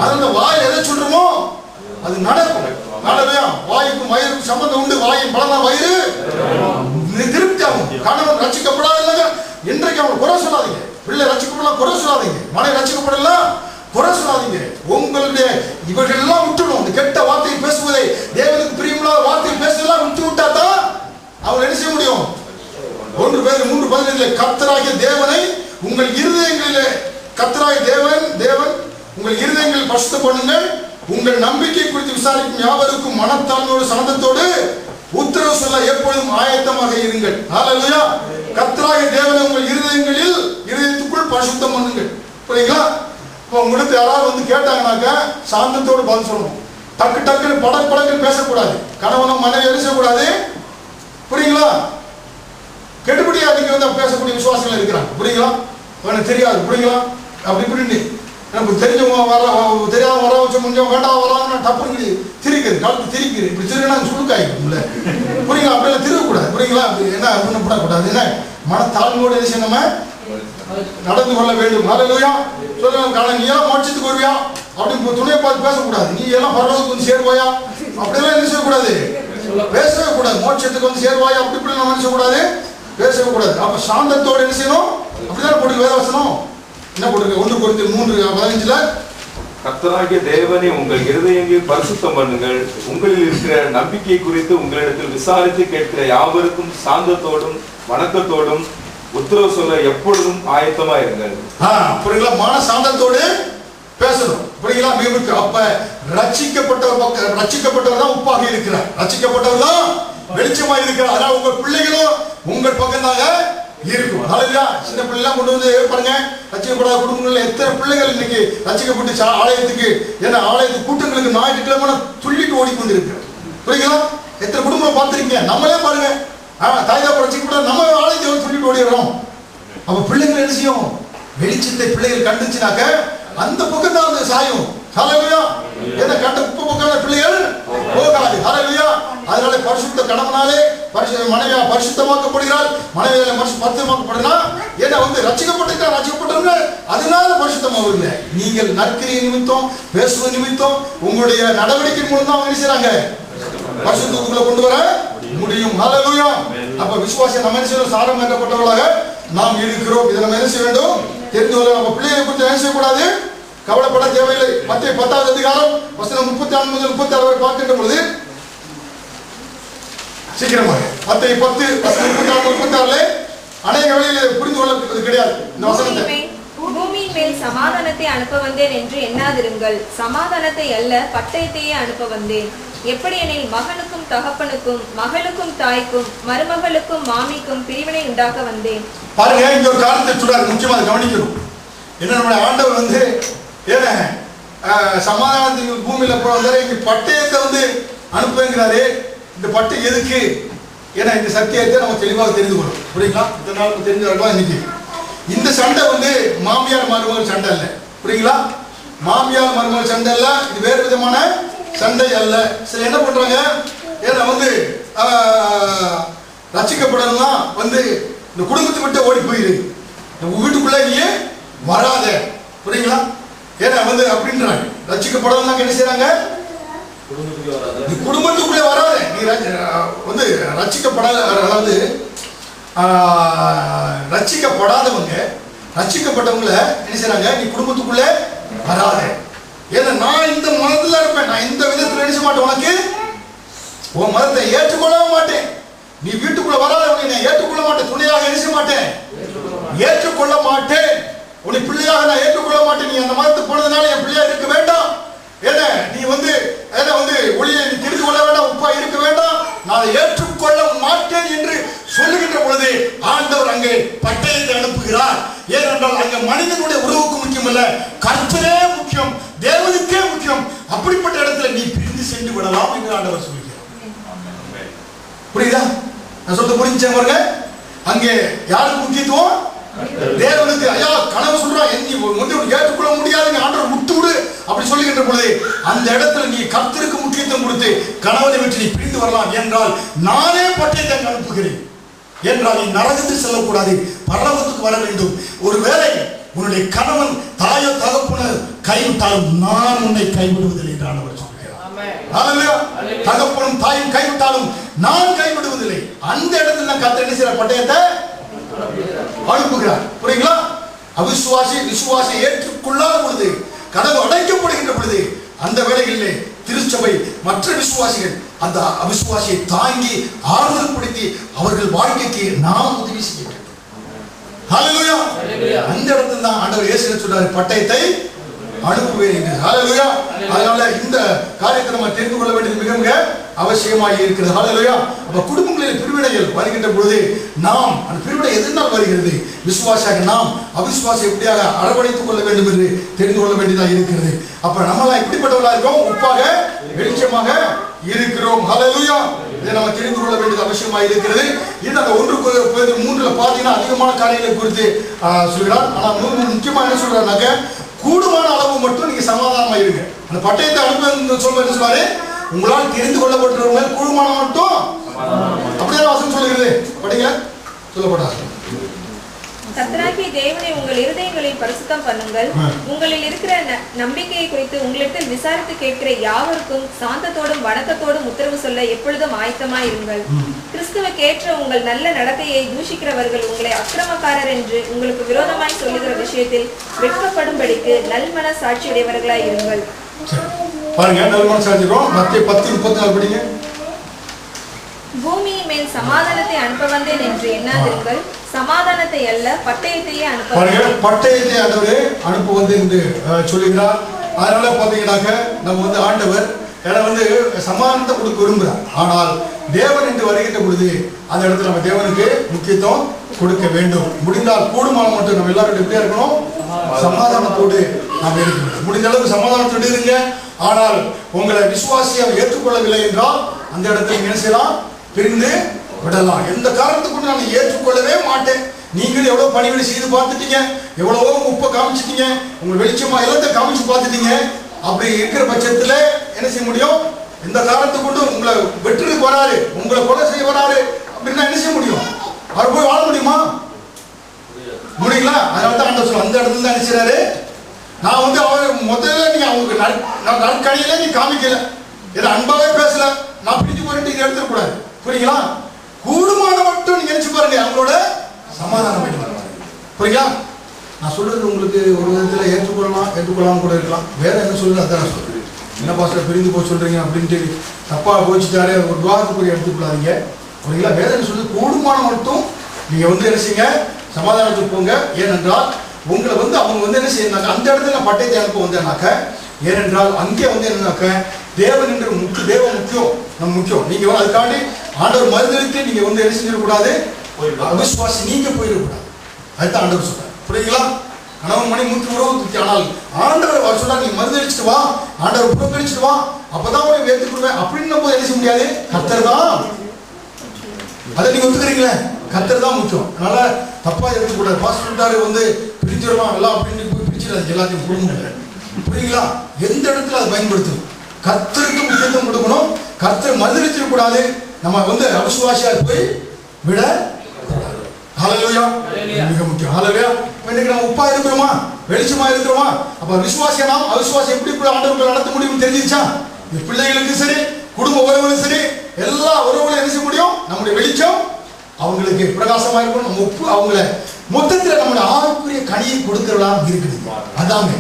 அந்த வாய் எதை சொல்றோமோ அது நடக்கும். வாய்க்கும் வயிறுக்கும் சம்பந்தம் உண்டு. வாயின் பலனா வயிறு திருப்தி ஆகும். கணவன் ரட்சிக்கப்படாத இன்றைக்கு அவங்க குறை சொல்லாதீங்க. பிள்ளை ரட்சிக்கப்படலாம் குறை சொல்லாதீங்க. மனை ரட்சிக்கப்படலாம் குறை சொல்லாதீங்க. உங்களுடைய இவர்கள் எல்லாம் விட்டுடும். இந்த கெட்ட வார்த்தையை பேசுவதை, தேவனுக்கு பிரியமில்லாத வார்த்தையை பேசுவதெல்லாம் விட்டு விட்டா தான் அவர் என்ன செய்ய முடியும்? 1 பேர் 3:15 கர்த்தராகிய தேவனை உங்கள் இருதயங்களிலே, கர்த்தராகிய தேவன் உங்கள் இருதயங்களில் பரிசுத்தம் பண்ணுங்கள், உங்கள் நம்பிக்கை குறித்து விசாரிக்கும் யாவருக்கும் மனத்தாழ்மையோடு சாந்தத்தோடு உத்தரவு சொல்ல எப்பொழுதும் ஆயத்தமாக இருங்கள். ஹல்லேலூயா. கர்த்தராகிய தேவனை உங்கள் இருதயத்துக்குள் பரிசுத்தம் பண்ணுங்கள். புரியுங்களா? இப்போ உங்களுக்கு யாராவது வந்து கேட்டாங்கன்னாக்க சாந்தத்தோடு பதில் சொல்லணும். டக்குன்னு படக்குன்னு பேசக்கூடாது. கணவனும் மனைவி எரிசக்கூடாது. புரியுங்களா? கெடுபடியா நீங்க வந்து பேசக்கூடிய விசுவாசங்கள் இருக்கிறாங்க. புரியுங்களா? எனக்கு தெரியாது. புரியுங்களா? அப்படி இப்படின்னு எனக்கு தெரிஞ்சவங்க தெரியாத வர வச்சு முடிஞ்சவங்க வேண்டாம் வராங்கன்னா டப்புன்னு திரிக்குது, கலந்து திரிக்குது. இப்படி திருவினா சுடுக்காய்க்கும்ல. புரியுங்களா? அப்படியெல்லாம் திருவக்கூடாது. புரியுங்களா? என்ன ஒன்றும் போடக்கூடாது. என்ன மனத்தாழ்மையோடு என்ன செய்யணும், நடந்து கொள்ள வேண்டும். ஹல்லேலூயா. சொல்லுங்க, நீ எல்லாம் மோட்சத்துக்கு வருவியா அப்படின்னு துணையை பார்த்து பேசக்கூடாது. நீ எல்லாம் பரலோகத்துக்கு வந்து சேருவாயா அப்படியெல்லாம் என்ன செய்யக்கூடாது, பேசவே கூடாது. மோட்சத்துக்கு வந்து சேருவாயா அப்படி இப்படி நம்ம நினைச்சக்கூடாது, பேசவே கூடாது. அப்ப சாந்தத்தோடு என்ன செய்யணும்? அப்படிதான் போட்டு வேதவசனம் என்ன போட்டிருக்கு? 1 Corinthians 3:15 கர்த்தராகிய தேவனை உங்கள் இருதயங்களில் பரிசுத்தம் பண்ணுங்கள், உங்களில் இருக்கிற நம்பிக்கை குறித்து உங்களிடத்தில் விசாரித்து கேட்கிற யாவருக்கும் சாந்தத்தோடும் வணக்கத்தோடும் உத்தரவு சொல்ல எப்பொழுதும் ஆயத்தமா இருங்கள். புரியுங்களா? மன சாந்தத்தோடு பேசணும். புரியுங்களா? மிக அப்ப ரட்சிக்கப்பட்டவர் தான் உப்பாக இருக்கிறார். ரட்சிக்கப்பட்டவர் தான் வெளிச்சமா இருக்கிறார். அதனால உங்கள் பிள்ளைகளும் உங்கள் பக்கம் தாங்க இருக்கும். ஹல்லேலூயா. சின்ன பிள்ளை எல்லாம் கொண்டு வந்து பாருங்க, ரட்சிக்கப்படாத குடும்பங்கள்ல எத்தனை பிள்ளைகள் இன்னைக்கு ரட்சிக்கப்பட்டு ஆலயத்துக்கு, ஏன்னா ஆலயத்துக்கு கூட்டங்களுக்கு ஞாயிற்றுக்கிழமை துள்ளிட்டு ஓடிக்கொண்டிருக்கு. புரியுங்களா? எத்தனை குடும்பம் பார்த்துருக்கீங்க. நம்மளே பாருங்க, தாய்தாப்ப ரட்சிக்கப்பட நம்ம ஆலயத்தை துள்ளிட்டு ஓடிடுறோம். அப்ப பிள்ளைகள் என்ன செய்யும்? வெளிச்சத்தை பிள்ளைகள் கண்டுச்சுனாக்க அந்த பக்கம் தான் அது சாயும். ஹல்லேலூயா. ஏன்னா கண்ட உப்பு பக்கம் பிள்ளைகள் போகாது. ஹல்லேலூயா. அதனால பரிசுத்த கணவனாலே மனைவியா பரிசுத்தமாக்கப்படுகிறாள், மனைவியால பரிசுத்தமாக்கப்படுறா. ஏன்னா வந்து ரட்சிக்கப்பட்டவங்க அதனால பரிசுத்தமாகவில்லை. நீங்கள் நற்கிரியை நிமித்தம், பேசுவது நிமித்தம், உங்களுடைய நடவடிக்கை மூலம் தான் அவங்க செய்றாங்க பரிசுத்தத்துக்குள்ள கொண்டு வர முடியும். ஹல்லேலூயா. அப்ப விசுவாசி நம்ம என்ன செய்யணும்? சாரம் ஏற்றப்பட்டவர்களாக நாம் இருக்கிறோம். இதை நம்ம என்ன செய்ய வேண்டும்? தெரிந்து கொள்ள. நம்ம பிள்ளைகளை குறித்து என்ன செய்யக்கூடாது? கவலைப்பட தேவையில்லை. மத்திய 10வது அதிகாரம் வசனம் 34 முதல் 36 வரை பார்க்கின்ற பொழுது சீக்கிரமாக மத்திய 10 வசனம் 34 36 அநேக வேளையில் புரிந்து கொள்ளப்படுவது கிடையாது. இந்த வசனத்தை பூமியின் மேல் சமாதானத்தை அனுப்ப வந்தேன் என்று எண்ணாதிருங்கள், சமாதானத்தை அல்ல பட்டயத்தையே அனுப்ப வந்தேன். எப்படி எனில் மகனுக்கும் தகப்பனுக்கும், மகளுக்கும் தாய்க்கும், மருமகளுக்கும் மாமிக்கும் பிரிவினை உண்டாக்க வந்தேன். பாருங்க, இங்க ஒரு காரணத்தை சொல்றாரு, முக்கியமா அதை கவனிக்கணும். என்ன, நம்முடைய ஆண்டவர் வந்து ஏன்னா சமாதானத்துக்கு பூமியில போறாரு, இங்க பட்டயத்தை வந்து அனுப்புங்கிறாரு. இந்த பட்டயம் எதுக்கு? ஏன்னா இந்த சத்தியத்தை நம்ம தெளிவாக தெரிந்து கொள்ளும். புரியுங்களா? இத்தனை நாள் தெரிஞ்சாலும் இன்னைக்கு இந்த சண்டை வந்து மாமியார் மருமகள் சண்டை இல்லை. புரியுங்களா? மாமியார் மருமகள் சண்டை இல்லை, இது வேறு விதமான சண்டை அல்ல. சில என்ன பண்றாங்க, ஏன்னா வந்து ரட்சிக்கப்படணும்னா வந்து இந்த குடும்பத்தை விட்டு ஓடி போயிரு, வீட்டுக்குள்ள நீ வராத. புரியுங்களா? ஏன்னா வந்து அப்படின்றாங்க. ரட்சிக்கப்படணும்னா என்ன செய்யறாங்க? குடும்பத்துக்குள்ளே வராத. நீ வந்து ரட்சிக்கப்படாத, அதாவது ரட்சிக்கப்படாதவங்க ரட்சிக்கப்பட்டவங்கள என்ன செய்யறாங்க? நீ குடும்பத்துக்குள்ளே வராத. ஏன்னா நான் இந்த மதத்துல இருப்பேன், நான் இந்த விதத்துல நினைச்ச மாட்டேன், உனக்கு உன் மதத்தை ஏற்றுக்கொள்ளவே மாட்டேன். நீ வீட்டுக்குள்ள வராதவனை நான் ஏற்றுக்கொள்ள மாட்டேன், துணையாக நினைச்ச மாட்டேன், ஏற்றுக்கொள்ள மாட்டேன். உன்னை பிள்ளையாக நான் ஏற்றுக்கொள்ள மாட்டேன். நீ அந்த மதத்துக்கு போனதுனால என் பிள்ளையா இருக்க வேண்டாம். ஏன்னா நீ வந்து ஒளியை நீ தெரிந்து கொள்ள வேண்டாம், உப்பா இருக்க வேண்டாம், நான் ஏற்றுக்கொள்ள மாட்டேன் என்று சொல்லுகின்ற பொழுது ஆண்டவர் அங்கே பட்டயத்தை அனுப்புகிறார். ஏனென்றால் அங்க மனிதனுடைய உறவுக்கு முக்கியம் அல்ல, கர்த்தரே முக்கியம், தேவனுக்கே முக்கியம். அப்படிப்பட்ட இடத்துல நீ பிரிந்து சென்று விடலாம் என்று ஆண்டவர் சொல்லுகிறார். புரியுதா? நான் சொல்ல புரிஞ்சேன் பாருங்க. அங்கே யாருக்கு முக்கியத்துவம்? தேவனுக்கு. ஐயா கனவு சொல்றான், ஏற்றுக்கொள்ள முடியாது, ஆண்டவர் விட்டு விடு அப்படி சொல்லுகின்ற பொழுது அந்த இடத்துல நீ கர்த்தருக்கு முக்கியத்துவம் கொடுத்து கணவனை விட்டு நீ பிரிந்து வரலாம் என்றால் நானே பட்டயத்தை அனுப்புகிறேன் என்றால் நீ நரகத்தில் செல்லக்கூடாது, பரலோகத்துக்கு வர வேண்டும். ஒருவேளை உன்னுடைய கணவன் தாயோ தகப்பன கைவிட்டால் கைவிட்டாலும் நான் உன்னை கைவிடுவதில்லை என்று ஆண்டவர் சொல்கிறார். ஹல்லேலூயா. தகப்பனும் தாயும் கைவிட்டாலும் நான் கைவிடுவதில்லை. அந்த இடத்துல தான் கர்த்தர் என்ன செய்யற பட்டயத்தை அனுப்புகிறார். புரியுங்களா? அவிசுவாசி விசுவாசி ஏற்றுக்கொள்ளாத பொழுது, கதவு அடைக்கப்படுகின்ற பொழுது, அந்த வேளைகளிலே திருச்சபை மற்ற விசுவாசிகள் அந்த அவிசுவாசியை தாங்கி ஆறுதல் படுத்தி அவர்கள் வாழ்க்கைக்கு நாம் உதவி செய்ய வேண்டும். ஹல்லேலூயா. அந்த இடத்துல தான் ஆண்டவர் இயேசு சொல்றாரு, பட்டயத்தை அனுப்புவேன் என்று. ஹல்லேலூயா. அதனால இந்த காரியத்தை நம்ம தெரிந்து கொள்ள வேண்டியது மிக மிக அவசியமாக இருக்கிறது. ஹல்லேலூயா. அப்ப குடும்பங்களில் பிரிவினைகள் வருகின்ற பொழுது நாம் அந்த பிரிவினை எதனால் வருகிறது, விசுவாசியாக நாம் அவிசுவாசி எப்படியாக அரவணைத்துக் கொள்ள வேண்டும் என்று தெரிந்து கொள்ள வேண்டியதாக இருக்கிறது. அப்ப நம்மளாம் எப்படிப்பட்டவர்களாக இருக்கோம்? உப்பாக வெளிச்சமாக இருக்கிறோம். ஹல்லேலூயா. இதை நம்ம தெரிந்து கொள்ள வேண்டியது அவசியமாக இருக்கிறது. இது அந்த 1 பேதுரு 3 பார்த்தீங்கன்னா அதிகமான காரியங்களை குறித்து சொல்கிறார். ஆனால் முக்கியமாக என்ன சொல்றாருனாக்க, கூடுமான அளவு மட்டும் நீங்க சமாதானமா இருங்க. அந்த பட்டயத்தை அனுப்ப சொல்றாரு, உங்களால் தெரிந்து கொள்ளப்பட்டவங்க கூடுமான மட்டும் அப்படியே வாசம் சொல்லுகிறது. படிங்க, சொல்லப்படாது. கர்த்தராகிய தேவனை உங்கள் இருதயங்களில் பரிசுத்தம் பண்ணுங்கள். உங்களில் இருக்கிற நம்பிக்கையை குறித்து உங்களிடத்தில் விசாரித்து கேட்கிற யாவருக்கும் சாந்தத்தோடும் வணக்கத்தோடும் உத்தரவு சொல்ல எப்பொழுதும் ஆயத்தமாய் இருங்கள். கிறிஸ்துவுக்கேற்ற உங்கள் நல்ல நடத்தையை தூஷிக்கிறவர்கள் உங்களை அக்கிரமக்காரர் என்று உங்களுக்கு விரோதமாய் சொல்லுகிற விஷயத்தில் வெட்கப்படும்படிக்கு நல்மன சாட்சியுடையவர்களாய் இருங்கள். பாருங்க, நல்மன சாட்சியோம். மத்திய 10:34 படிங்க. பூமியின் மேல் சமாதானத்தை அனுப்ப வந்தேன் என்று எண்ணாதிருங்கள். சமாதானத்தை அல்ல பட்டயத்தையே அனுப்ப. பட்டயத்தை ஆண்டவரே அனுப்ப வந்து என்று சொல்லுகிறார். அதனால பாத்தீங்கன்னாக்க நம்ம ஆண்டவர் சமாதானத்தை கொடுக்க விரும்புகிறார். ஆனால் தேவன் என்று வருகின்ற பொழுது அந்த இடத்துல நம்ம தேவனுக்கு முக்கியத்துவம் கொடுக்க வேண்டும். முடிந்தால் கூடுமான மட்டும் நம்ம எல்லாரும் எப்படியா இருக்கணும்? சமாதானத்தோடு நாம் இருக்கணும். முடிந்த அளவுக்கு சமாதானத்தோடு இருங்க. ஆனால் உங்களை விசுவாசியை ஏற்றுக்கொள்ளவில்லை என்றால் அந்த இடத்துல என்ன செய்யலாம்? பிரிந்து விடலாம். எந்த காரணத்துக்கு நான் ஏற்றுக்கொள்ளவே மாட்டேன். நீங்கள் எவ்வளவு பணிவிடை செய்து பார்த்துட்டீங்க, எவ்வளவோ உப்பை காமிச்சிட்டீங்க, உங்க வெளிச்சமா எல்லாத்தையும் காமிச்சு பார்த்துட்டீங்க. அப்படி இருக்கிற பட்சத்துல என்ன செய்ய முடியும்? எந்த காரணத்தை கொண்டு உங்களை வெற்றுக்கு வராரு, உங்களை கொலை செய்ய வராரு அப்படின்னா என்ன செய்ய முடியும்? அவர் போய் வாழ முடியுமா? முடியுங்களா? அதனால தான் ஆண்டவர் சொல்ல, அந்த இடத்துல தான் என்ன செய்யறாரு, நான் அவர் முதல்ல நீங்க அவங்களுக்கு நற்கணியில நீ காமிக்கல, ஏதோ அன்பாவே பேசல, நான் பிடிச்சு போயிட்டு இதை எடுத்துட கூடாது. புரியுங்களா? கூடுமான மட்டும் நீங்க நினைச்சு பாருங்க, அவங்களோட சமாதானம் பண்ணுவாங்க. புரியுங்களா? நான் சொல்றது உங்களுக்கு ஒரு விதத்துல ஏற்றுக்கொள்ளாம கூட இருக்கலாம். வேற என்ன சொல்றது அதான் நான் சொல்றேன். என்ன பாஸ்டர் பிரிந்து போய் சொல்றீங்க அப்படின்ட்டு தப்பா போச்சுட்டாரு ஒரு விவாதத்துக்குரிய எடுத்துக்கொள்ளாதீங்க. புரியுங்களா? வேற என்ன சொல்றது, கூடுமான மட்டும் நீங்க என்ன செய்யுங்க, சமாதானத்துக்கு போங்க. ஏனென்றால் உங்களை அவங்க என்ன செய்யறாங்க, அந்த இடத்துல பட்டயத்தை அனுப்ப வந்தேனாக்க, ஏனென்றால் அங்கே என்னன்னாக்க தேவன் என்று தேவ முக்கியம், நம்ம முக்கியம். நீங்க அதுக்காண்டி ஆண்டவர் மறுதளித்து நீங்க என்ன செஞ்சிடக்கூடாது, அவிசுவாசி நீங்க போயிடக்கூடாது. அதுதான் ஆண்டவர் சொல்றாரு. புரியுங்களா? கணவன் மணி முக்கிய உறவு. ஆனால் ஆண்டவர் அவர் சொல்றாரு, நீ மறுதளிச்சுட்டு வா, ஆண்டவர் புறக்கணிச்சுட்டு வா, அப்பதான் உனக்கு ஏற்றுக்கொள்வேன் அப்படின்னு போது என்ன செய்ய முடியாது. கர்த்தர் தான் அதை நீங்க ஒத்துக்கிறீங்களே, கர்த்தர் தான் முக்கியம். அதனால தப்பா எடுத்துக்கூடாது. பாஸ்டர் பிரிஞ்சிடலாம் எல்லாம் அப்படின்னு போய் பிரிச்சிடாது எல்லாத்தையும் கொடுங்க. புரியுங்களா? எந்த இடத்துல அதை பயன்படுத்தணும், கர்த்தருக்கு முக்கியத்துவம் கொடுக்கணும். கர்த்தர் மறுதளிச்சிடக்கூடாது. நம்ம அவிசுவாசியா போய் விட. ஹல்லேலூயா, மிக முக்கியம். ஹல்லேலூயா. இன்னைக்கு நம்ம உப்பா இருக்கிறோமா, வெளிச்சமா இருக்கிறோமா? அப்ப விசுவாசியா நாம் அவிசுவாசி எப்படி ஆண்டவர்கள் நடத்த முடியும் தெரிஞ்சிருச்சா? இந்த பிள்ளைகளுக்கு சரி, குடும்ப உறவுகளும் சரி, எல்லா உறவுகளும் என்ன செய்ய முடியும்? நம்முடைய வெளிச்சம் அவங்களுக்கு பிரகாசமா இருக்கணும். நம்ம உப்பு அவங்கள மொத்தத்தில் நம்முடைய ஆவிக்குரிய கனியை கொடுக்கிறவர்களாக இருக்குது. அதாங்க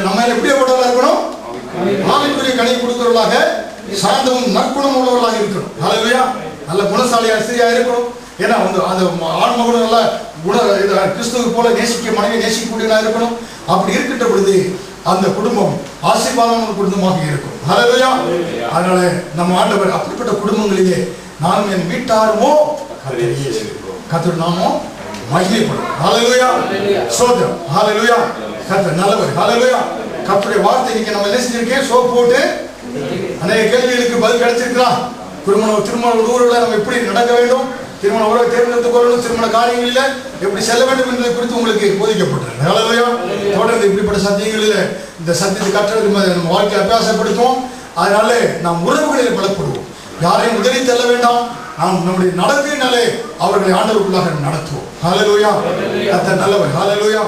நம்ம எப்படிப்பட்டவர்களாக இருக்கணும்? ஆவிக்குரிய கனியை கொடுக்கிறவர்களாக, சாந்தமும் நற்குணம் உள்ளவர்களாக இருக்கணும். ஹல்லேலூயா. நல்ல குணசாலியா ஸ்திரியா இருக்கணும். ஏன்னா அந்த ஆண்மகனும் நல்ல கிறிஸ்துவ போல நேசிக்க மனைவி நேசிக்கக்கூடியவர்களாக இருக்கணும். அப்படி இருக்கின்ற பொழுது அந்த குடும்பம் ஆசீர்வாதமான குடும்பமாக இருக்கும். ஹல்லேலூயா. அதனால நம்ம ஆண்டவர் அப்படிப்பட்ட குடும்பங்களிலே நானும் என் வீட்டாருமோ கர்த்தர் நாமோ மகிமைப்படும். ஹல்லேலூயா. ஸ்தோத்திரம். ஹல்லேலூயா. கர்த்தர் நல்லவர். ஹல்லேலூயா. கர்த்தருடைய வார்த்தை இன்னைக்கு நம்ம என்ன செஞ்சிருக்கேன், சோப் போட்டு அநேக கேள்விகளுக்கு பதில் கிடைச்சிருக்கிறா. திருமண ஊரில் நம்ம எப்படி நடக்க வேண்டும், திருமண உறவை தேர்ந்தெடுத்துக் கொள்ளணும், திருமண காரியங்களில் எப்படி செல்ல வேண்டும் என்பதை குறித்து உங்களுக்கு போதிக்கப்பட்டிருக்கு. ஹல்லேலூயா. தொடர்ந்து இப்படிப்பட்ட சத்தியங்களில் இந்த சத்தியத்தை கற்றுறது நம்ம வாழ்க்கை அபியாசப்படுத்தும். அதனால நாம் உறவுகளில் பலப்படுவோம். யாரையும் உதவி தள்ள வேண்டாம். நாம் நம்முடைய நடக்கையினாலே அவர்களை ஆண்டவருக்குள்ளாக நடத்துவோம். ஹல்லேலூயா. கர்த்தர் நல்லவர். ஹல்லேலூயா.